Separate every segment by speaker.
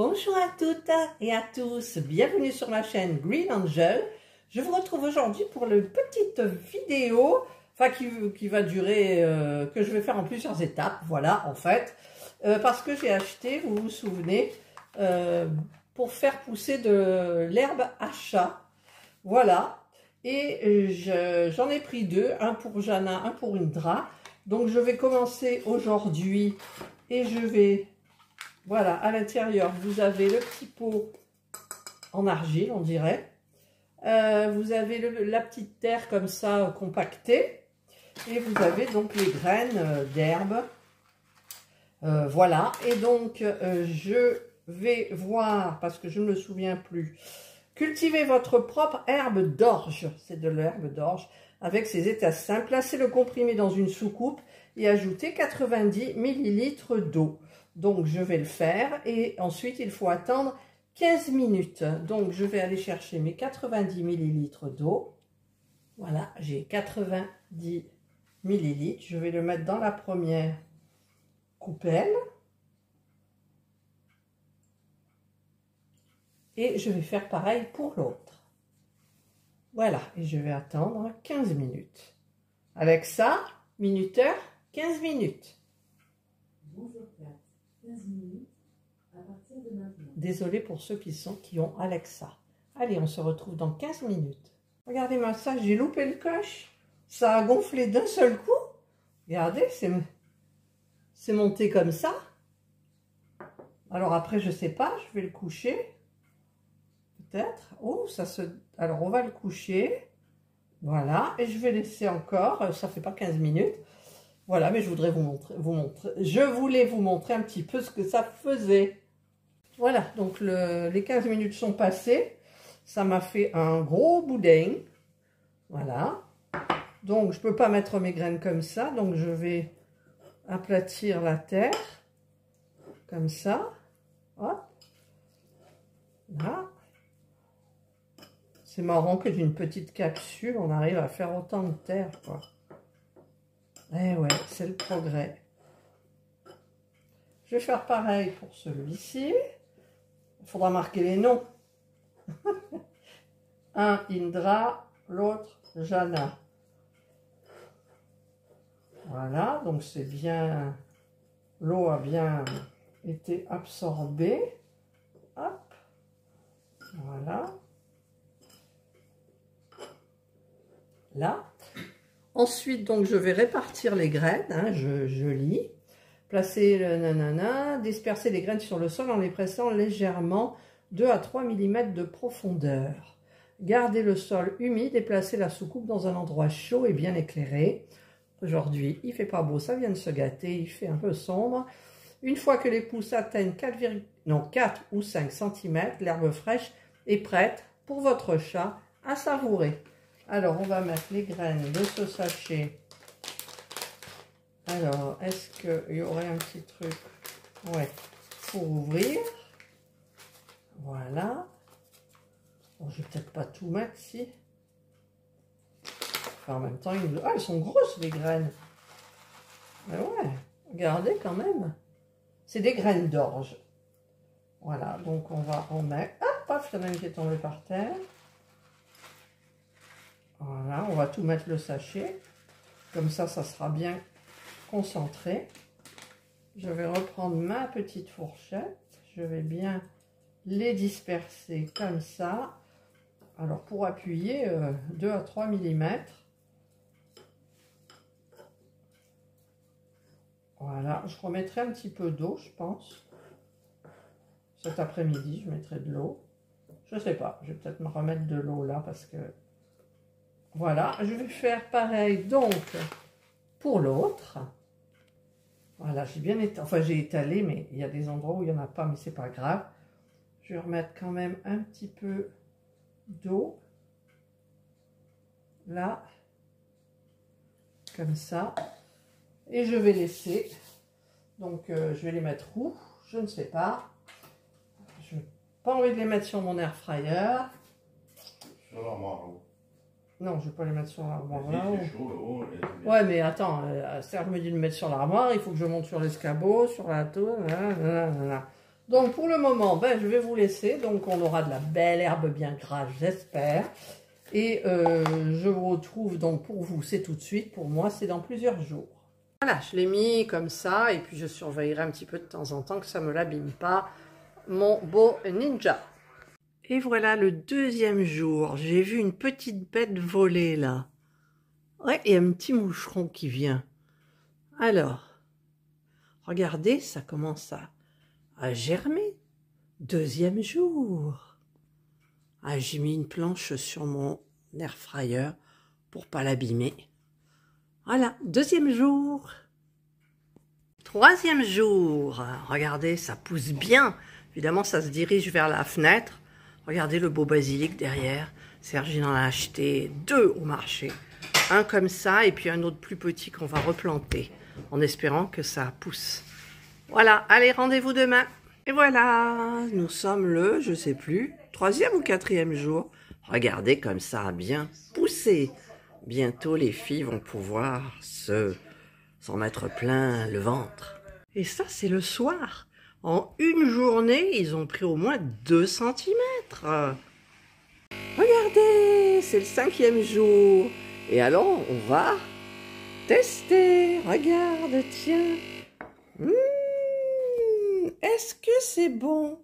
Speaker 1: Bonjour à toutes et à tous, bienvenue sur ma chaîne Green Angel. Je vous retrouve aujourd'hui pour une petite vidéo, qui va durer, que je vais faire en plusieurs étapes, voilà en fait. Parce que j'ai acheté, vous vous souvenez, pour faire pousser de l'herbe à chat, voilà. Et j'en ai pris deux, un pour Jana, un pour Indra. Donc je vais commencer aujourd'hui et je vais... Voilà, à l'intérieur, vous avez le petit pot en argile, on dirait. Vous avez la petite terre comme ça, compactée. Et vous avez donc les graines d'herbe. Voilà, et donc je vais voir, parce que je ne me souviens plus, cultivez votre propre herbe d'orge. C'est de l'herbe d'orge avec ses étassins. Placez le comprimé dans une soucoupe et ajoutez 90 ml d'eau. Donc, je vais le faire et ensuite, il faut attendre 15 minutes. Donc, je vais aller chercher mes 90 ml d'eau. Voilà, j'ai 90 ml. Je vais le mettre dans la première coupelle. Et je vais faire pareil pour l'autre. Voilà, et je vais attendre 15 minutes. Alexa, minuteur, 15 minutes.
Speaker 2: Bonjour Kat, 15 minutes à partir de maintenant.
Speaker 1: Désolée pour ceux qui ont Alexa. Allez, on se retrouve dans 15 minutes. Regardez-moi ça, j'ai loupé le coche. Ça a gonflé d'un seul coup. Regardez, c'est monté comme ça. Alors après, je sais pas, je vais le coucher. Peut-être. Oh, ça se... Alors, on va le coucher. Voilà, et je vais laisser encore, ça fait pas 15 minutes. Voilà, mais je voudrais vous montrer. Je voulais vous montrer un petit peu ce que ça faisait. Voilà, donc les 15 minutes sont passées. Ça m'a fait un gros boudin. Voilà. Donc, je ne peux pas mettre mes graines comme ça. Donc, je vais aplatir la terre. Comme ça. Hop. Là. C'est marrant que d'une petite capsule, on arrive à faire autant de terre, quoi. Eh ouais, c'est le progrès. Je vais faire pareil pour celui-ci. Il faudra marquer les noms. Un Indra, l'autre Jana. Voilà, donc c'est bien... L'eau a bien été absorbée. Hop. Voilà. Là. Ensuite, donc, je vais répartir les graines, hein, je lis. Placer le nanana, disperser les graines sur le sol en les pressant légèrement 2 à 3 mm de profondeur. Gardez le sol humide et placez la soucoupe dans un endroit chaud et bien éclairé. Aujourd'hui, il ne fait pas beau, ça vient de se gâter, il fait un peu sombre. Une fois que les pousses atteignent 4 ou 5 cm, l'herbe fraîche est prête pour votre chat à savourer. Alors, on va mettre les graines de ce sachet. Alors, est-ce qu'il y aurait un petit truc? Ouais, pour ouvrir. Voilà. Bon, je vais peut-être pas tout mettre, si. Enfin, en même temps, ah, elles sont grosses, les graines. Mais ouais, regardez quand même. C'est des graines d'orge. Voilà, donc on va en mettre. Ah, paf, il y en a une qui est tombée par terre. Voilà, on va tout mettre le sachet. Comme ça, ça sera bien concentré. Je vais reprendre ma petite fourchette. Je vais bien les disperser comme ça. Alors, pour appuyer 2 à 3 mm. Voilà, je remettrai un petit peu d'eau, je pense. Cet après-midi, je mettrai de l'eau. Je ne sais pas, je vais peut-être me remettre de l'eau là parce que... Voilà, je vais faire pareil donc pour l'autre. Voilà, j'ai bien étalé, enfin j'ai étalé, mais il y a des endroits où il n'y en a pas, mais c'est pas grave. Je vais remettre quand même un petit peu d'eau. Là, comme ça. Et je vais laisser. Donc je vais les mettre où? Je ne sais pas. Je n'ai pas envie de les mettre sur mon air fryer.
Speaker 3: Sur l'armoire.
Speaker 1: Non, je ne vais pas les mettre sur l'armoire là.
Speaker 3: C'est chaud là-haut.
Speaker 1: Ouais, mais attends, Serge me dit de le mettre sur l'armoire, il faut que je monte sur l'escabeau, sur la tour, voilà. Donc pour le moment, ben, je vais vous laisser. Donc on aura de la belle herbe bien grasse, j'espère. Et je vous retrouve donc pour vous, c'est tout de suite. Pour moi, c'est dans plusieurs jours. Voilà, je l'ai mis comme ça. Et puis je surveillerai un petit peu de temps en temps que ça ne me l'abîme pas, mon beau ninja. Et voilà le deuxième jour. J'ai vu une petite bête voler là. Ouais, et un petit moucheron qui vient. Alors, regardez, ça commence à germer. Deuxième jour. Ah, j'ai mis une planche sur mon air fryer pour pas l'abîmer. Voilà, deuxième jour. Troisième jour. Regardez, ça pousse bien. Évidemment, ça se dirige vers la fenêtre. Regardez le beau basilic derrière. Sergine en a acheté 2 au marché. Un comme ça et puis un autre plus petit qu'on va replanter en espérant que ça pousse. Voilà, allez, rendez-vous demain. Et voilà, nous sommes le, je sais plus, 3e ou 4e jour. Regardez comme ça a bien poussé. Bientôt, les filles vont pouvoir s'en mettre plein le ventre. Et ça, c'est le soir. En une journée, ils ont pris au moins 2 cm. Regardez, c'est le 5e jour. Et alors, on va tester. Regarde, tiens. Est-ce que c'est bon?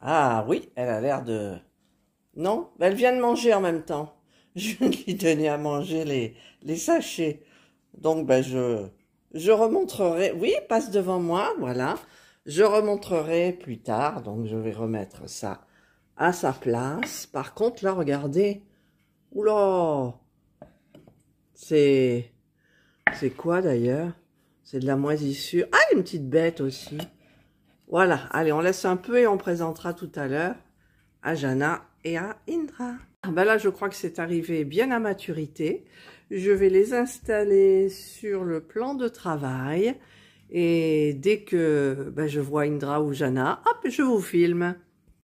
Speaker 1: Ah oui, elle a l'air de... Non, elle vient de manger en même temps. Je viens de lui donner à manger les sachets. Donc, ben, je remontrerai... Oui, passe devant moi, voilà. Je remontrerai plus tard. Donc, je vais remettre ça à sa place. Par contre, là, regardez. Oula! C'est quoi d'ailleurs? C'est de la moisissure. Ah, une petite bête aussi. Voilà, allez, on laisse un peu et on présentera tout à l'heure à Jana et à Indra. Ah ben là, je crois que c'est arrivé bien à maturité. Je vais les installer sur le plan de travail. Et dès que ben, je vois Indra ou Jana, hop, je vous filme.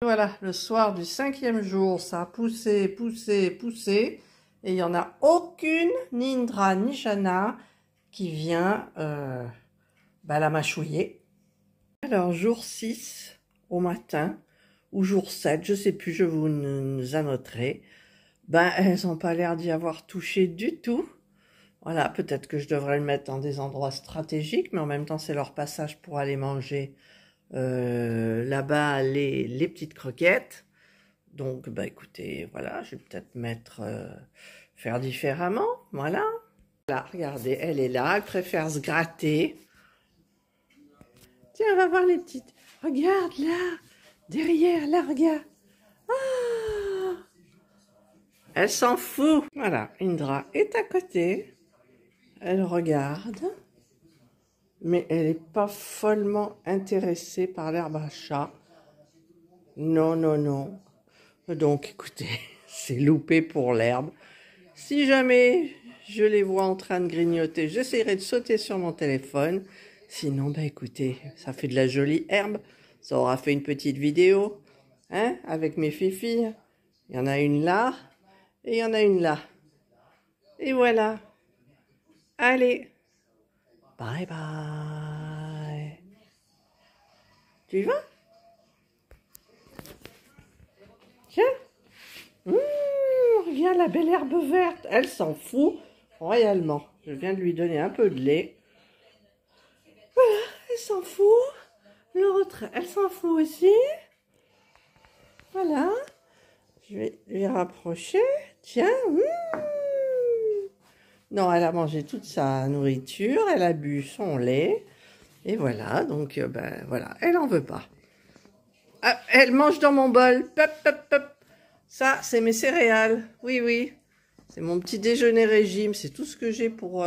Speaker 1: Voilà, le soir du 5e jour, ça a poussé, poussé, poussé. Et il n'y en a aucune, ni Indra, ni Jana, qui vient la mâchouiller. Alors, jour 6 au matin, ou jour 7, je sais plus, je vous annoterai. Ben, elles n'ont pas l'air d'y avoir touché du tout. Voilà, peut-être que je devrais le mettre dans des endroits stratégiques, mais en même temps, c'est leur passage pour aller manger là-bas les petites croquettes. Donc, bah écoutez, voilà, je vais peut-être faire différemment, voilà. Là, regardez, elle est là, elle préfère se gratter. Tiens, on va voir les petites. Regarde, là, derrière, là, regarde. Ah! Elle s'en fout. Voilà, Indra est à côté. Elle regarde. Mais elle n'est pas follement intéressée par l'herbe à chat. Non, non, non. Donc, écoutez, c'est loupé pour l'herbe. Si jamais je les vois en train de grignoter, j'essaierai de sauter sur mon téléphone. Sinon, bah écoutez, ça fait de la jolie herbe. Ça aura fait une petite vidéo, hein, avec mes filles. Il y en a une là, et il y en a une là. Et voilà. Allez. Bye bye. Tu y vas? Tiens. Regarde la belle herbe verte. Elle s'en fout royalement. Je viens de lui donner un peu de lait. Voilà, elle s'en fout. L'autre, elle s'en fout aussi. Voilà. Je vais lui rapprocher. Tiens. Non, elle a mangé toute sa nourriture. Elle a bu son lait. Et voilà, donc, ben voilà, elle en veut pas. Ah, elle mange dans mon bol. Pop, pop, pop. Ça, c'est mes céréales. Oui, oui. C'est mon petit déjeuner régime. C'est tout ce que j'ai pour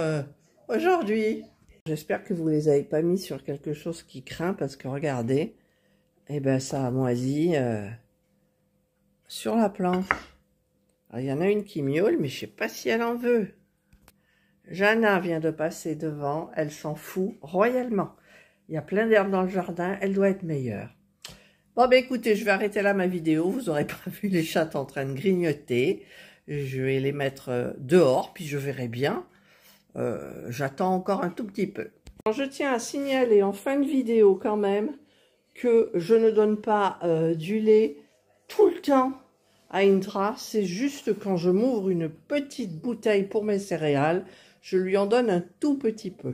Speaker 1: aujourd'hui. J'espère que vous ne les avez pas mis sur quelque chose qui craint. Parce que regardez, eh ben, ça a moisi sur la planche. Alors, il y en a une qui miaule, mais je ne sais pas si elle en veut. Jana vient de passer devant. Elle s'en fout royalement. Il y a plein d'herbes dans le jardin. Elle doit être meilleure. Bon, ben écoutez, je vais arrêter là ma vidéo. Vous n'aurez pas vu les chattes en train de grignoter. Je vais les mettre dehors, puis je verrai bien. J'attends encore un tout petit peu. Alors, je tiens à signaler en fin de vidéo quand même que je ne donne pas du lait tout le temps à Indra. C'est juste quand je m'ouvre une petite bouteille pour mes céréales, je lui en donne un tout petit peu.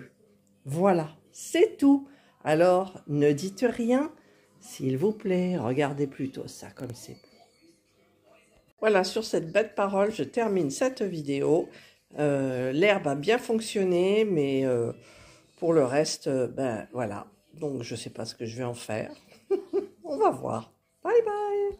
Speaker 1: Voilà, c'est tout. Alors, ne dites rien, s'il vous plaît. Regardez plutôt ça comme c'est beau. Voilà, sur cette belle parole, je termine cette vidéo. L'herbe a bien fonctionné, mais pour le reste, ben voilà. Donc, je ne sais pas ce que je vais en faire. On va voir. Bye bye.